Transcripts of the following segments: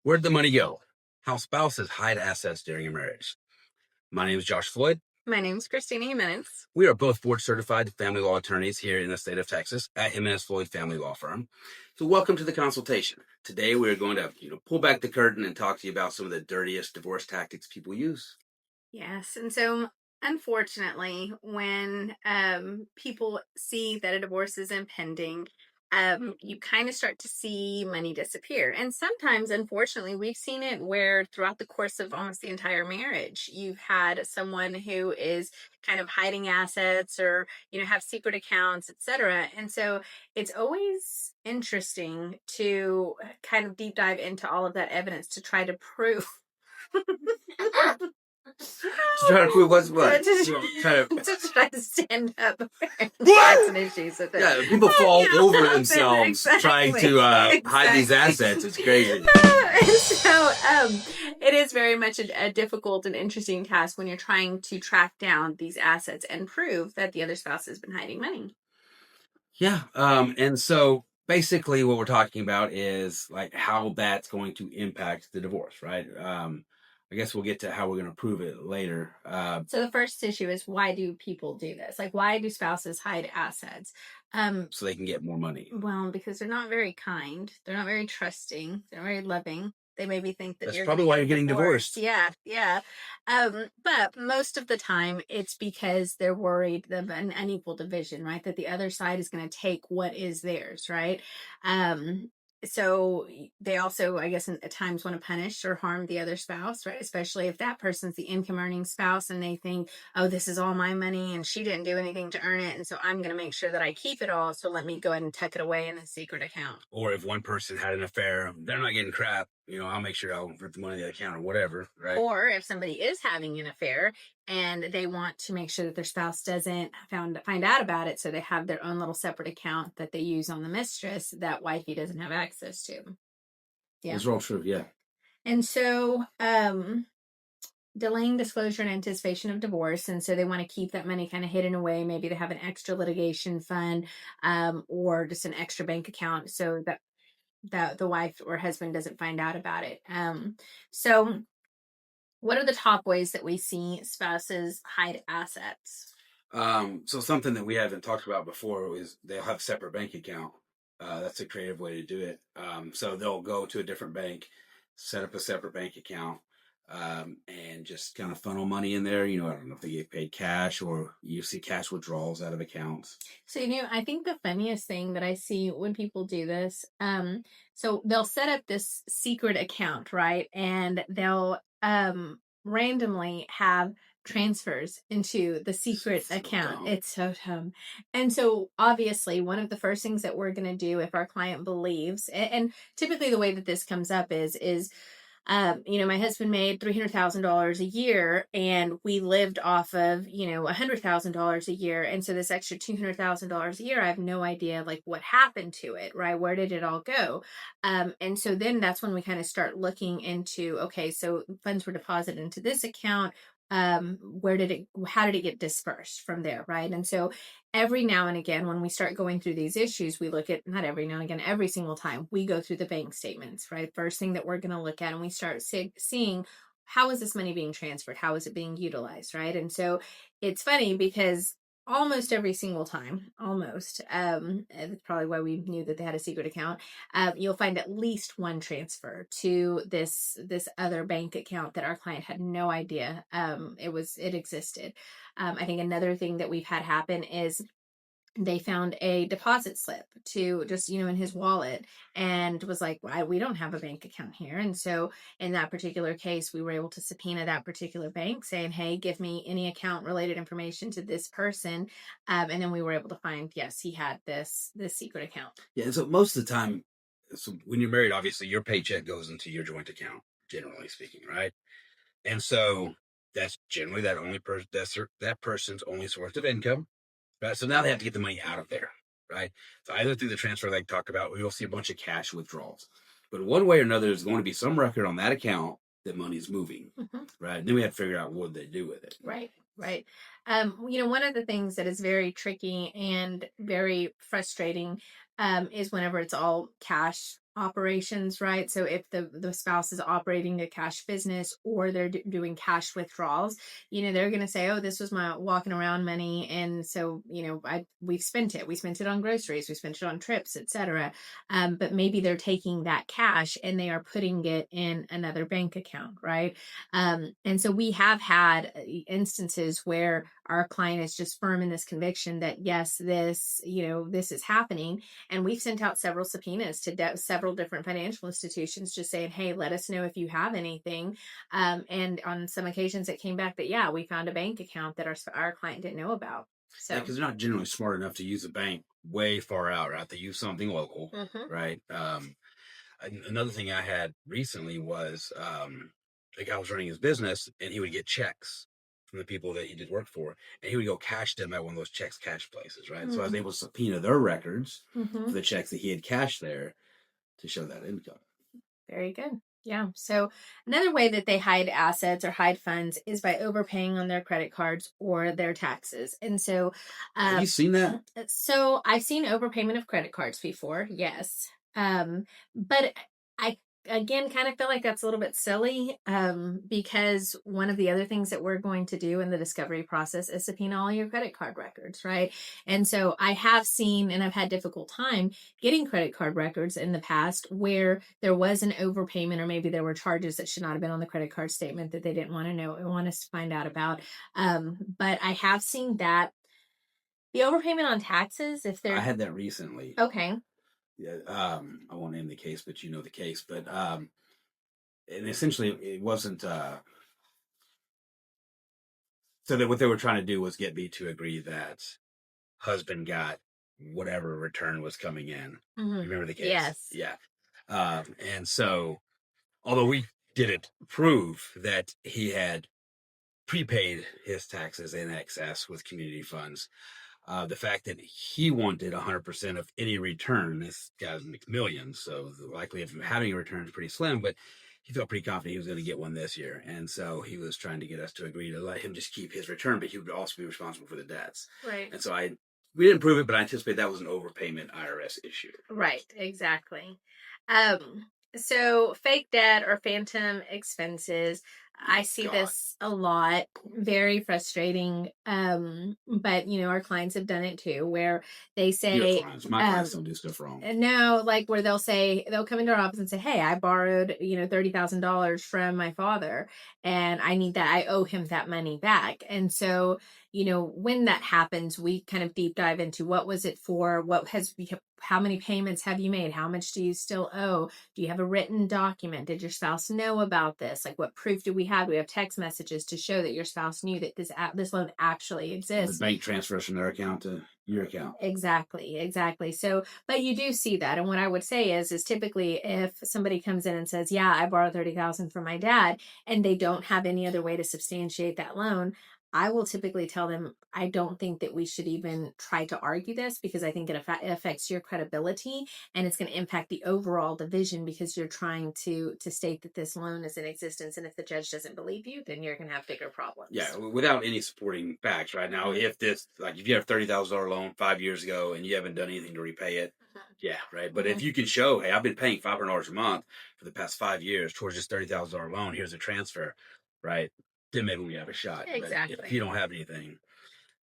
Where'd the money go? How spouses hide assets during a marriage. My name is Josh Floyd. My name is Christina Jimenez. We are both board certified family law attorneys here in the state of Texas at Jimenez Floyd Family Law Firm. So welcome to the consultation. Today we are going to pull back the curtain and talk to you about some of the dirtiest divorce tactics people use. Yes, and so unfortunately, when people see that a divorce is impending, you kind of start to see money disappear. And sometimes, unfortunately, we've seen it where throughout the course of almost the entire marriage, you've had someone who is kind of hiding assets or, have secret accounts, etc. And so it's always interesting to kind of deep dive into all of that evidence to try to prove. To try to prove what's what? To try to stand up. That's an issue. So yeah, people fall over themselves trying to hide these assets. It's crazy. So it is very much a difficult and interesting task when you're trying to track down these assets and prove that the other spouse has been hiding money. Yeah. And so basically what we're talking about is like how that's going to impact the divorce, right? I guess we'll get to how we're going to prove it later. So the first issue is, why do people do this? Like, why do spouses hide assets? So they can get more money. Well, because they're not very kind. They're not very trusting. They're not very loving. They maybe think that that's probably why you're getting divorced. Yeah. But most of the time, it's because they're worried of an unequal division, right? That the other side is going to take what is theirs, right? So they also, I guess, at times want to punish or harm the other spouse, right? Especially if that person's the income earning spouse and they think, oh, this is all my money and she didn't do anything to earn it. And so I'm going to make sure that I keep it all. So let me go ahead and tuck it away in a secret account. Or if one person had an affair, they're not getting crap. I'll make sure I'll rip the money out of the account or whatever, right? Or if somebody is having an affair and they want to make sure that their spouse doesn't find out about it, so they have their own little separate account that they use on the mistress that wifey doesn't have access to. Yeah, it's all true. Yeah. And so, delaying disclosure in anticipation of divorce, and so they want to keep that money kind of hidden away. Maybe they have an extra litigation fund, or just an extra bank account, so that the wife or husband doesn't find out about it. So what are the top ways that we see spouses hide assets? So something that we haven't talked about before is they'll have a separate bank account. That's a creative way to do it. So they'll go to a different bank, set up a separate bank account, and just kind of funnel money in there. I don't know if they get paid cash or you see cash withdrawals out of accounts. So, I think the funniest thing that I see when people do this, so they'll set up this secret account, right? And they'll randomly have transfers into the secret account. It's so dumb. And so obviously one of the first things that we're going to do if our client believes, and typically the way that this comes up is my husband made $300,000 a year and we lived off of, $100,000 a year. And so this extra $200,000 a year, I have no idea like what happened to it, right? Where did it all go? And so then that's when we kind of start looking into, okay, so funds were deposited into this account. How did it get dispersed from there, right? And so every now and again, when we start going through these issues, we look at, not every now and again, every single time we go through the bank statements, right? First thing that we're going to look at, and we start seeing, how is this money being transferred? How is it being utilized, right? And so it's funny because almost every single time, that's probably why we knew that they had a secret account, you'll find at least one transfer to this other bank account that our client had no idea it existed. I think another thing that we've had happen is they found a deposit slip to just, in his wallet, and was like, we don't have a bank account here. And so in that particular case, we were able to subpoena that particular bank saying, hey, give me any account related information to this person. And then we were able to find, yes, he had this secret account. Yeah. And so most of the time, so when you're married, obviously your paycheck goes into your joint account, generally speaking, right? And so that's generally that person's only source of income. Right. So now they have to get the money out of there. Right. So either through the transfer like talked about, we will see a bunch of cash withdrawals. But one way or another, there's going to be some record on that account that money's moving. Mm-hmm. Right. And then we have to figure out what they do with it. Right. One of the things that is very tricky and very frustrating is whenever it's all cash operations, right? So if the spouse is operating a cash business or they're doing cash withdrawals, they're going to say, oh, this was my walking around money. And so, we've spent it. We spent it on groceries. We spent it on trips, etc. But maybe they're taking that cash and they are putting it in another bank account, right? And so we have had instances where our client is just firm in this conviction that yes, this is happening. And we've sent out several subpoenas to several different financial institutions just saying, hey, let us know if you have anything. And on some occasions it came back that, yeah, we found a bank account that our client didn't know about. So, because they're not generally smart enough to use a bank way far out, right? They use something local, right? Another thing I had recently was a guy was running his business and he would get checks from the people that he did work for, and he would go cash them at one of those checks cash places, right? So I was able to subpoena their records for the checks that he had cashed there to show that income. Very good. Yeah. So another way that they hide assets or hide funds is by overpaying on their credit cards or their taxes. And so, Have you seen that? so I've seen overpayment of credit cards before. Yes. But I again kind of feel like that's a little bit silly, because one of the other things that we're going to do in the discovery process is subpoena all your credit card records, right? And so I have seen and I've had difficult time getting credit card records in the past where there was an overpayment or maybe there were charges that should not have been on the credit card statement that they didn't want to know and want us to find out about. But I have seen that the overpayment on taxes, if I they're had that recently. okay. Yeah, I won't name the case, but you know the case. But and essentially, it wasn't. So that what they were trying to do was get me to agree that husband got whatever return was coming in. You remember the case? Yes. Yeah. And so, although we didn't prove that he had prepaid his taxes in excess with community funds, the fact that he wanted 100% of any return, this guy's makes millions, so the likelihood of having a return is pretty slim, but he felt pretty confident he was going to get one this year. And so he was trying to get us to agree to let him just keep his return, but he would also be responsible for the debts. Right. And so we didn't prove it, but I anticipate that was an overpayment IRS issue. Right, exactly. So fake debt or phantom expenses, I see God. this a lot, very frustrating. But our clients have done it too, where they say, Your clients, my clients don't do stuff wrong. no, like where they'll come into our office and say, hey, I borrowed, $30,000 from my father and I need that. I owe him that money back. And so, when that happens, we kind of deep dive into what was it for? How many payments have you made? How much do you still owe? Do you have a written document? Did your spouse know about this? Like what proof do we have? Do we have text messages to show that your spouse knew that this loan actually exists? The bank transfers from their account to your account. Exactly. So, but you do see that. And what I would say is typically if somebody comes in and says, yeah, I borrowed 30,000 from my dad, and they don't have any other way to substantiate that loan, I will typically tell them, I don't think that we should even try to argue this because I think it affects your credibility and it's going to impact the overall division because you're trying to state that this loan is in existence. And if the judge doesn't believe you, then you're going to have bigger problems. Yeah, without any supporting facts right now. If you have $30,000 loan 5 years ago and you haven't done anything to repay it, yeah, right. But if you can show, hey, I've been paying $500 a month for the past 5 years towards this $30,000 loan, here's a transfer, right? Then maybe we have a shot. Exactly. But if you don't have anything,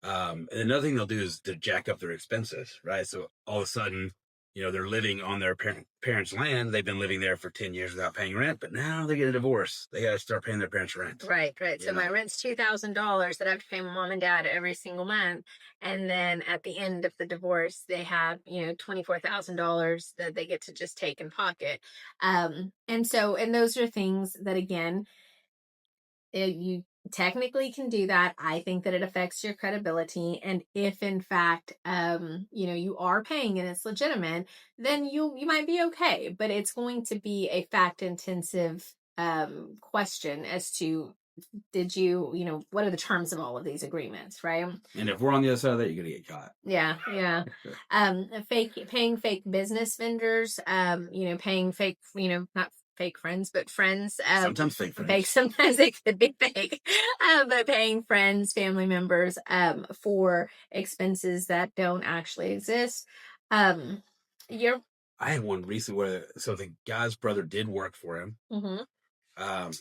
and another thing they'll do is to jack up their expenses, right? So all of a sudden, they're living on their parents' land. They've been living there for 10 years without paying rent, but now they get a divorce. They got to start paying their parents' rent. Right. So my rent's $2,000 that I have to pay my mom and dad every single month. And then at the end of the divorce, they have, $24,000 that they get to just take in pocket. And those are things that, again, you technically can do that. I think that it affects your credibility. And if in fact, you are paying and it's legitimate, then you might be okay. But it's going to be a fact intensive question as to what are the terms of all of these agreements, right? And if we're on the other side of that, you're gonna get caught. Yeah. Paying fake business vendors, paying fake, not fake friends, but friends. Sometimes fake friends. Sometimes they could be fake, but paying friends, family members, for expenses that don't actually exist. You're I had one recently where the guy's brother did work for him. Mm-hmm. Um,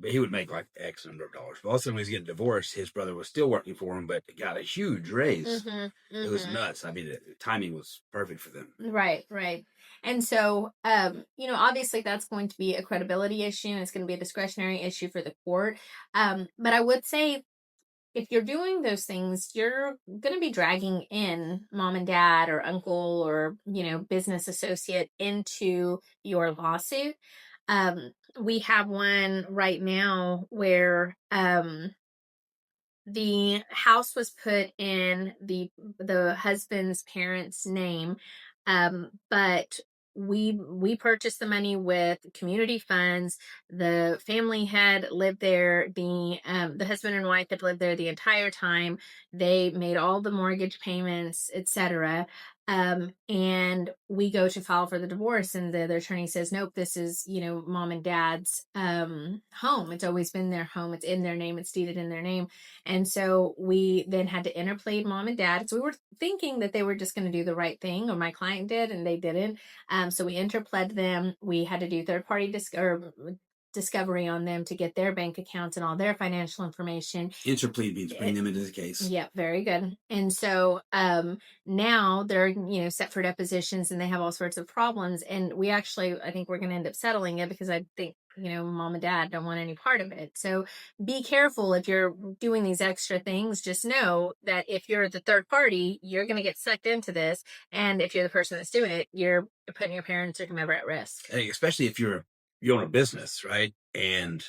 but he would make like X number of dollars. But also when he was getting divorced, his brother was still working for him, but got a huge raise. Mm-hmm. It was Mm-hmm. nuts. I mean, the timing was perfect for them. Right, right. And so, obviously that's going to be a credibility issue and it's going to be a discretionary issue for the court. But I would say if you're doing those things, you're going to be dragging in mom and dad or uncle or, business associate into your lawsuit. We have one right now where, the house was put in the husband's parents' name, but we purchased the money with community funds. The family had lived there. The husband and wife had lived there the entire time. They made all the mortgage payments, etc. And we go to file for the divorce, and the attorney says, "Nope, this is mom and dad's home. It's always been their home. It's in their name. It's deeded in their name." And so we then had to interplead mom and dad. So we were thinking that they were just going to do the right thing, or my client did, and they didn't. So we interpled them. We had to do third party discovery on them to get their bank accounts and all their financial information. Interplead means bring them into the case. Yeah, very good. And so now they're set for depositions and they have all sorts of problems. And we actually, I think we're going to end up settling it because I think mom and dad don't want any part of it. So be careful if you're doing these extra things. Just know that if you're the third party, you're going to get sucked into this, and if you're the person that's doing it, you're putting your parents or whomever at risk. Hey, especially if you own a business, right? And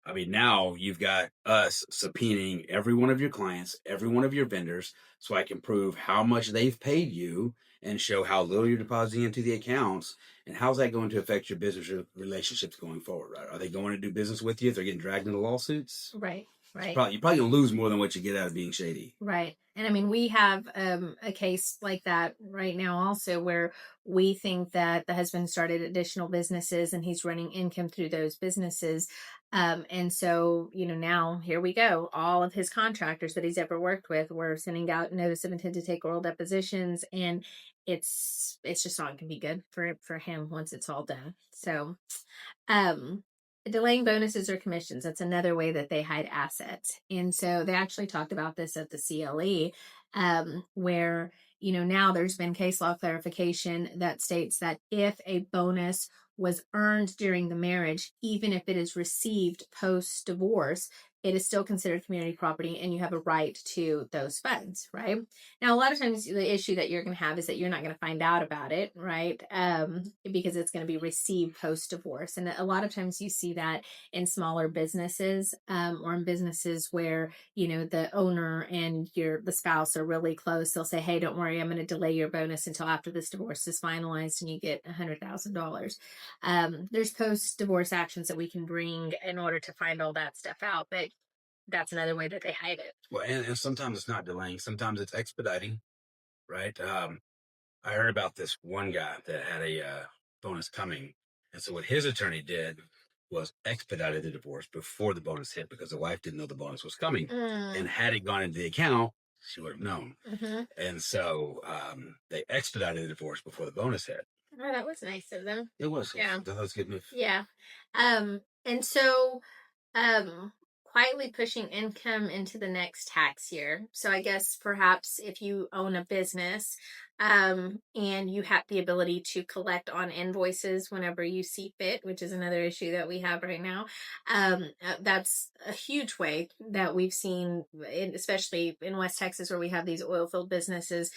I mean, now you've got us subpoenaing every one of your clients, every one of your vendors, so I can prove how much they've paid you and show how little you're depositing into the accounts. And how's that going to affect your business relationships going forward, right? Are they going to do business with you if they're getting dragged into lawsuits? Right, right. You're probably going to lose more than what you get out of being shady. Right. And I mean, we have a case like that right now also where we think that the husband started additional businesses and he's running income through those businesses. And so, now here we go. All of his contractors that he's ever worked with, we're sending out notice of intent to take oral depositions, and it's just not going to be good for him once it's all done. So, um, delaying bonuses or commissions, that's another way that they hide assets. And so they actually talked about this at the CLE, where, now there's been case law clarification that states that if a bonus was earned during the marriage, even if it is received post divorce, it is still considered community property and you have a right to those funds, right? Now, a lot of times the issue that you're going to have is that you're not going to find out about it, right? Because it's going to be received post divorce. And a lot of times you see that in smaller businesses, or in businesses where, the owner and the spouse are really close. They'll say, "Hey, don't worry, I'm going to delay your bonus until after this divorce is finalized and you get $100,000. There's post divorce actions that we can bring in order to find all that stuff out. But that's another way that they hide it. Well, and sometimes it's not delaying, sometimes it's expediting, right? I heard about this one guy that had a bonus coming. And so what his attorney did was expedited the divorce before the bonus hit because the wife didn't know the bonus was coming. And had it gone into the account, she would have known. Mm-hmm. And so they expedited the divorce before the bonus hit. Oh, that was nice of them. It was. Yeah. That was a good move. Yeah. And so um quietly pushing income into the next tax year. So I guess perhaps if you own a business, and you have the ability to collect on invoices whenever you see fit, which is another issue that we have right now. That's a huge way that we've seen, especially in West Texas where we have these oil field businesses.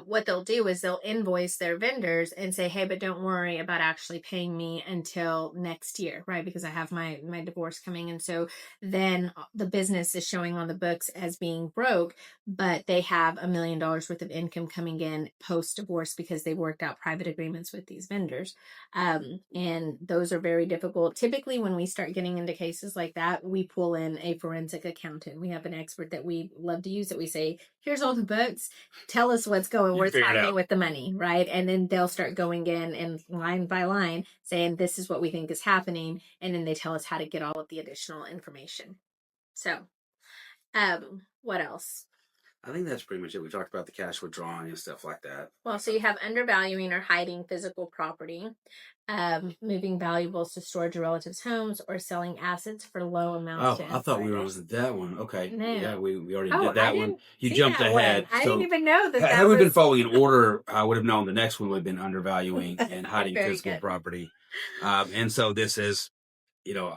What they'll do is they'll invoice their vendors and say, "Hey, but don't worry about actually paying me until next year," right? Because I have my divorce coming. And so then the business is showing on the books as being broke, but they have $1 million worth of income coming in post divorce because they worked out private agreements with these vendors. And those are very difficult. Typically, when we start getting into cases like that, we pull in a forensic accountant. We have an expert that we love to use that we say, "Here's all the books. Tell us what's happening with the money," right? And then they'll start going in and line by line saying, "This is what we think is happening." And then they tell us how to get all of the additional information. So, what else? I think that's pretty much it. We talked about the cash withdrawing and stuff like that. Well, so you have undervaluing or hiding physical property, moving valuables to storage or relatives' homes, or selling assets for low amounts to Oh, I thought we were on insiders. that one. Okay. Yeah, No. we already Oh, did I that one. didn't You see jumped that one. ahead. I didn't So even know that had that we been was following in order, I would have known the next one would have been undervaluing and hiding very physical good. property. And so this is, you know,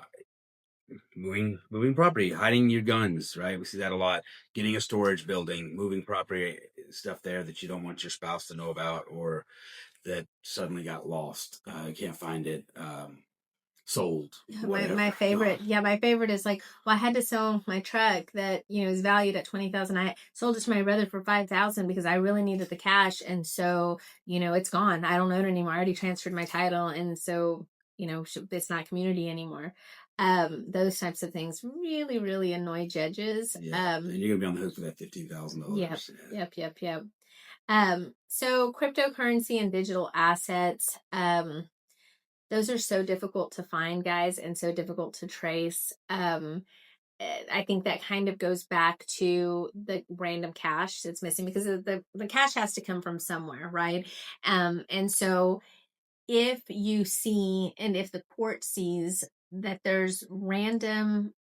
moving property, hiding your guns, right? We see that a lot. Getting a storage building, moving property stuff there that you don't want your spouse to know about, or that suddenly got lost. You can't find it. Sold, whatever. My favorite, yeah, my favorite is like, well, I had to sell my truck that is valued at 20,000. I sold it to my brother for 5,000 because I really needed the cash, and so it's gone. I don't own it anymore. I already transferred my title, and so it's not community anymore. Those types of things really, really annoy judges. Yeah, and you're gonna be on the hook for that Yep, $15,000. yep. So cryptocurrency and digital assets. Those are so difficult to find, guys, and so difficult to trace. I think that kind of goes back to the random cash that's missing, because the cash has to come from somewhere, right? And so if you see, and if the court sees that there's random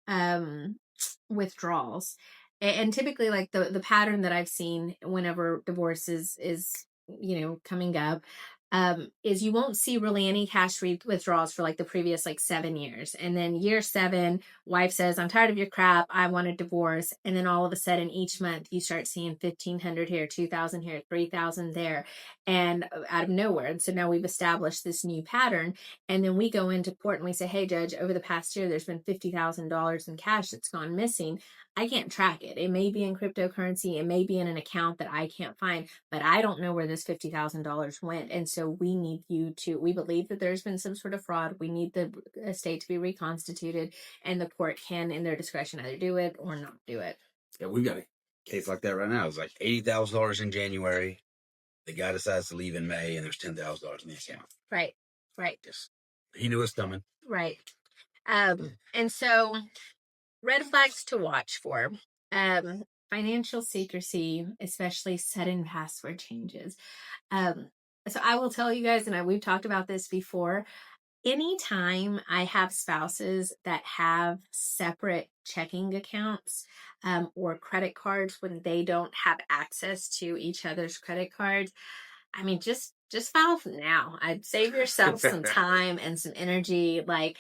withdrawals, and typically, like, the pattern that I've seen whenever divorce is coming up, is you won't see really any cash withdrawals for like the previous like 7 years, and then year 7, wife says, I'm tired of your crap, I want a divorce, and then all of a sudden each month you start seeing 1,500 here, 2,000 here, 3,000 there, and out of nowhere. And so now we've established this new pattern, and then we go into court and we say, hey judge, over the past year there's been $50,000 in cash that's gone missing. I can't track it. It may be in cryptocurrency, it may be in an account that I can't find, but I don't know where this $50,000 went. And so we need we believe that there's been some sort of fraud. We need the estate to be reconstituted, and the court can, in their discretion, either do it or not do it. Yeah, we've got a case like that right now. It's like $80,000 in January. The guy decides to leave in May, and there's $10,000 in the account. Right. Just he knew it was coming. Right. And so red flags to watch for. Financial secrecy, especially sudden password changes. So I will tell you guys, and we've talked about this before, anytime I have spouses that have separate checking accounts, or credit cards when they don't have access to each other's credit cards, I mean, just file now. I'd save yourself some time and some energy. Like,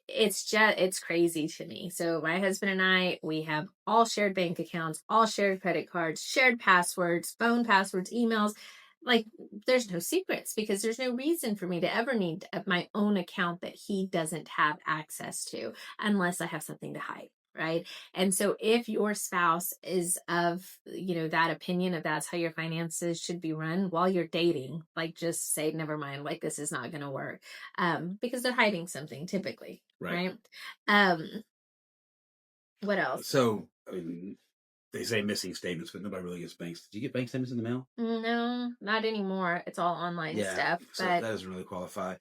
it's crazy to me. So my husband and I, we have all shared bank accounts, all shared credit cards, shared passwords, phone passwords, emails. Like, there's no secrets, because there's no reason for me to ever need my own account that he doesn't have access to, unless I have something to hide. Right. And so if your spouse is of, that opinion of that's how your finances should be run while you're dating, like, just say, never mind, like, this is not going to work. Because they're hiding something typically. Right. What else? So, I mean, they say missing statements, but nobody really gets banks. Did you get bank statements in the mail? No, not anymore. It's all online stuff. So But that doesn't really qualify.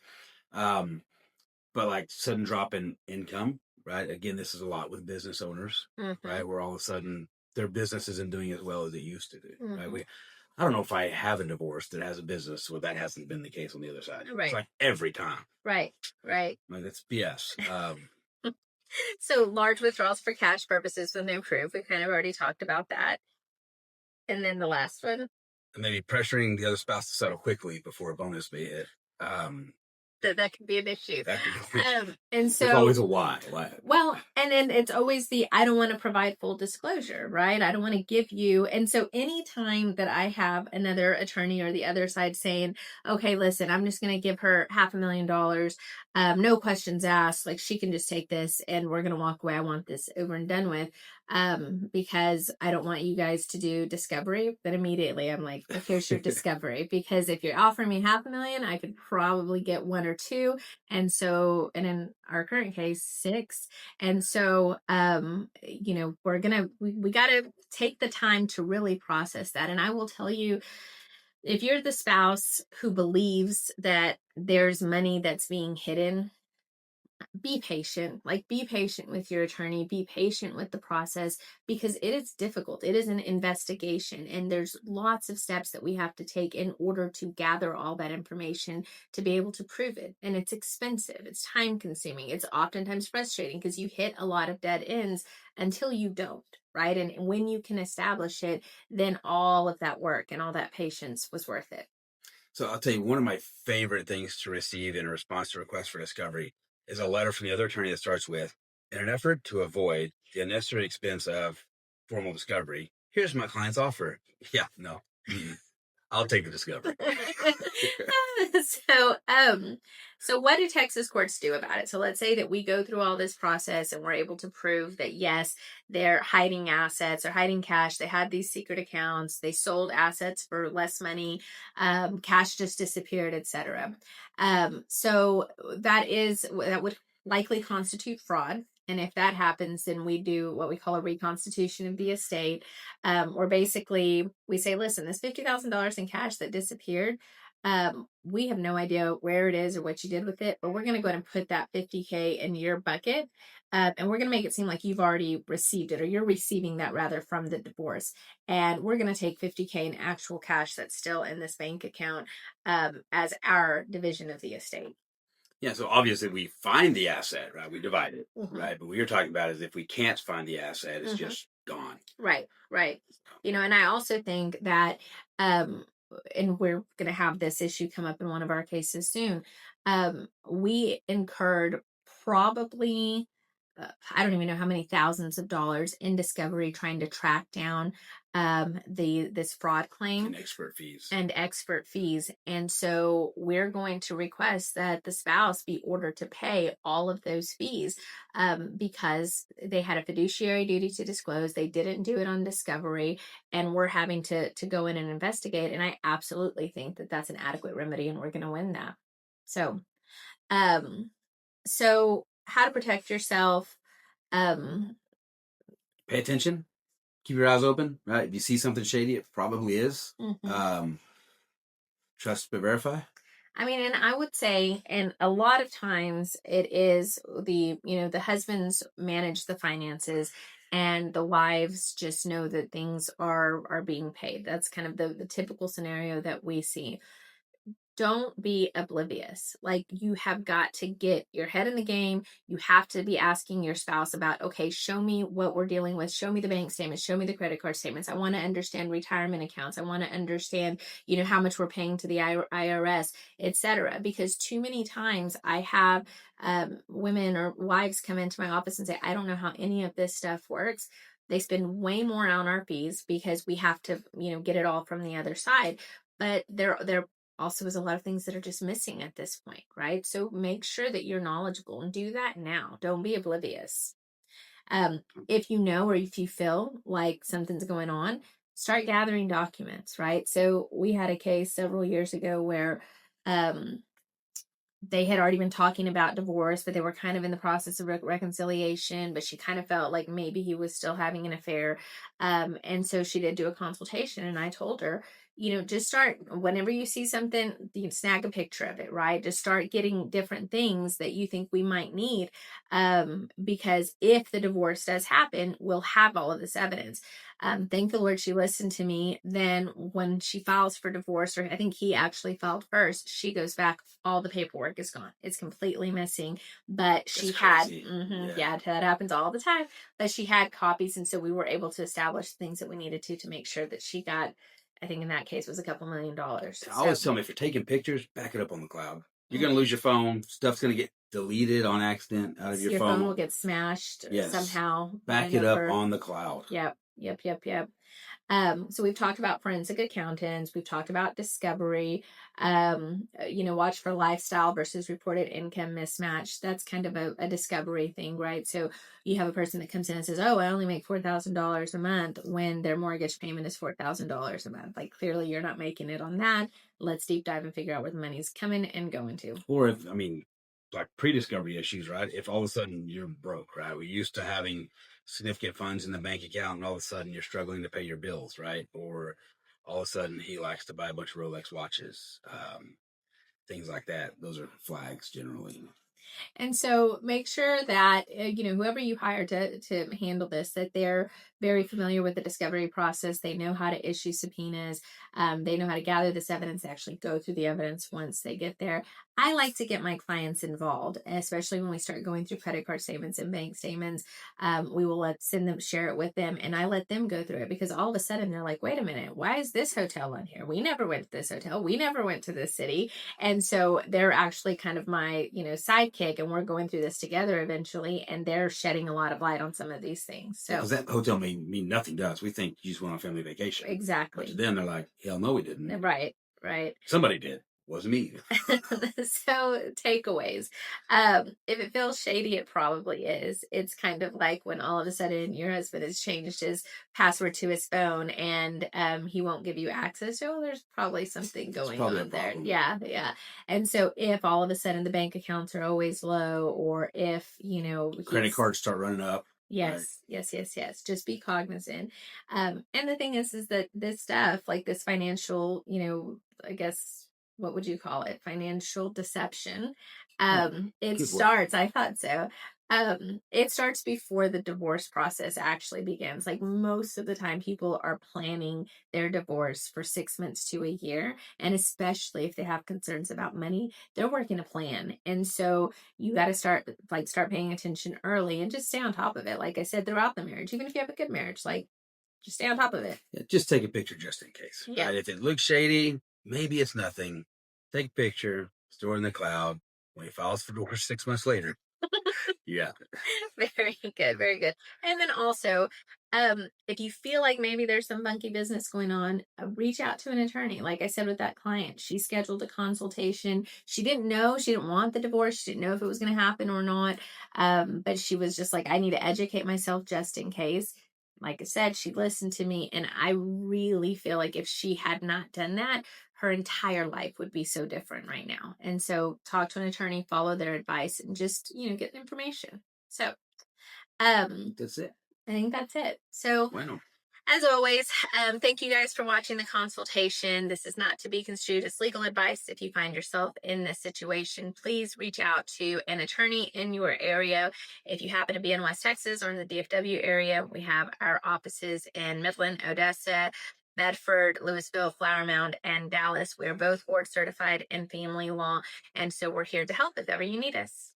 But like sudden drop in income, right? Again, this is a lot with business owners, right? Where all of a sudden their business isn't doing as well as it used to do, right? I don't know if I have a divorce that has a business where that hasn't been the case on the other side. Right. It's like every time. Right. Like, that's BS. So large withdrawals for cash purposes with no proof. We kind of already talked about that. And then the last one, maybe pressuring the other spouse to settle quickly before a bonus may hit. that could be an issue. That could be an issue. And so there's always a why. Well, and then it's always I don't want to provide full disclosure, right? I don't want to give you. And so anytime that I have another attorney or the other side saying, okay, listen, I'm just going to give her $500,000, no questions asked, like, she can just take this and we're going to walk away. I want this over and done with. Because I don't want you guys to do discovery, but immediately I'm like, well, here's your discovery. Because if you're offering me $500,000, I could probably get 1 or 2. And so, and in our current case, 6. And so, we got to take the time to really process that. And I will tell you, if you're the spouse who believes that there's money that's being hidden, be patient. Like, be patient with your attorney, be patient with the process, because it is difficult. It is an investigation, and there's lots of steps that we have to take in order to gather all that information to be able to prove it. And it's expensive, it's time consuming, it's oftentimes frustrating because you hit a lot of dead ends until you don't, right? And when you can establish it, then all of that work and all that patience was worth it. So I'll tell you, one of my favorite things to receive in a response to request for discovery is a letter from the other attorney that starts with, in an effort to avoid the unnecessary expense of formal discovery, here's my client's offer. Yeah, no. I'll take the discovery. so so what do Texas courts do about it? So let's say that we go through all this process and we're able to prove that yes, they're hiding assets or hiding cash, they had these secret accounts, they sold assets for less money, cash just disappeared, etc. So that would likely constitute fraud. And if that happens, then we do what we call a reconstitution of the estate, or basically we say, listen, this $50,000 in cash that disappeared, we have no idea where it is or what you did with it, but we're going to go ahead and put that 50K in your bucket. And we're going to make it seem like you've already received it, or you're receiving that rather from the divorce. And we're going to take 50K in actual cash that's still in this bank account, as our division of the estate. Yeah, so obviously we find the asset, right? We divide it, right? But what you're talking about is if we can't find the asset, it's just gone. Right, right. And I also think that, um, and we're going to have this issue come up in one of our cases soon. We incurred probably, I don't even know how many thousands of dollars in discovery trying to track down this fraud claim and expert fees. And so we're going to request that the spouse be ordered to pay all of those fees, because they had a fiduciary duty to disclose. They didn't do it on discovery, and we're having to go in and investigate. And I absolutely think that that's an adequate remedy, and we're going to win that. So, um, how to protect yourself? Pay attention. Keep your eyes open, right? If you see something shady, it probably is. Trust but verify. I mean, and I would say, and a lot of times it is the husbands manage the finances and the wives just know that things are being paid. That's kind of the typical scenario that we see. Don't be oblivious. Like, you have got to get your head in the game. You have to be asking your spouse about, okay, show me what we're dealing with. Show me the bank statements. Show me the credit card statements. I want to understand retirement accounts. I want to understand, how much we're paying to the IRS, etc. Because too many times I have women or wives come into my office and say, I don't know how any of this stuff works. They spend way more on our fees because we have to, get it all from the other side. But they're also is a lot of things that are just missing at this point, right? So make sure that you're knowledgeable and do that now. Don't be oblivious. If you know, or if you feel like something's going on, start gathering documents, right? So we had a case several years ago where they had already been talking about divorce, but they were kind of in the process of reconciliation, but she kind of felt like maybe he was still having an affair. And so she did do a consultation, and I told her, just start, whenever you see something, you can snag a picture of it, right? Just start getting different things that you think we might need. Because if the divorce does happen, we'll have all of this evidence. Thank the Lord she listened to me. Then when she files for divorce, or I think he actually filed first, she goes back, all the paperwork is gone. It's completely missing. But she had, yeah, that happens all the time. But she had copies, and so we were able to establish things that we needed to make sure that she got, I think in that case was a couple $1,000,000. I always tell me, if you're taking pictures, back it up on the cloud. You're going to lose your phone. Stuff's going to get deleted on accident out of your phone. Your phone will get smashed somehow. Back it up on the cloud. Yep. So we've talked about forensic accountants. We've talked about discovery. Watch for lifestyle versus reported income mismatch. That's kind of a discovery thing, right? So you have a person that comes in and says, oh, I only make $4,000 a month, when their mortgage payment is $4,000 a month. Like, clearly you're not making it on that. Let's deep dive and figure out where the money's coming and going to. Or like pre-discovery issues, right? If all of a sudden you're broke, right? We're used to having significant funds in the bank account, and all of a sudden you're struggling to pay your bills, right? Or all of a sudden he likes to buy a bunch of Rolex watches, things like that. Those are flags generally. And so make sure that, whoever you hire to handle this, that they're very familiar with the discovery process. They know how to issue subpoenas. They know how to gather this evidence, actually go through the evidence once they get there. I like to get my clients involved, especially when we start going through credit card statements and bank statements. We will send them, share it with them, and I let them go through it, because all of a sudden they're like, wait a minute, why is this hotel on here? We never went to this hotel. We never went to this city. And so they're actually kind of my, sidekick, and we're going through this together eventually. And they're shedding a lot of light on some of these things. So, because that hotel may mean nothing to us. We think you just went on family vacation. exactly. But to them, they're like, hell no, we didn't. Right. Somebody did. Wasn't me. So takeaways. If it feels shady, it probably is. It's kind of like when all of a sudden your husband has changed his password to his phone, and he won't give you access. So there's probably something going on there. Yeah. And so if all of a sudden the bank accounts are always low, or if, credit cards start running up. Yes, right. Yes. Just be cognizant. And the thing is that this stuff, like this financial, I guess, what would you call it? Financial deception. It starts, I thought so. It starts before the divorce process actually begins. Like, most of the time, people are planning their divorce for 6 months to a year. And especially if they have concerns about money, they're working a plan. And so you got to start paying attention early, and just stay on top of it. Like I said, throughout the marriage, even if you have a good marriage, like, just stay on top of it. Yeah, just take a picture just in case. Yeah. Right? If it looks shady, maybe it's nothing. Take a picture, store it in the cloud. When he files for divorce 6 months later. Yeah. Very good. And then also, if you feel like maybe there's some funky business going on, reach out to an attorney. Like I said with that client, she scheduled a consultation. She didn't want the divorce. She didn't know if it was going to happen or not. But she was just like, I need to educate myself just in case. Like I said, she listened to me, and I really feel like if she had not done that, her entire life would be so different right now. And so talk to an attorney, follow their advice, and just, get information. So, that's it. I think that's it. So, bueno. As always, thank you guys for watching the consultation. This is not to be construed as legal advice. If you find yourself in this situation, please reach out to an attorney in your area. If you happen to be in West Texas or in the DFW area, we have our offices in Midland, Odessa, Medford, Louisville, Flower Mound, and Dallas. We're both board certified in family law, and so we're here to help if ever you need us.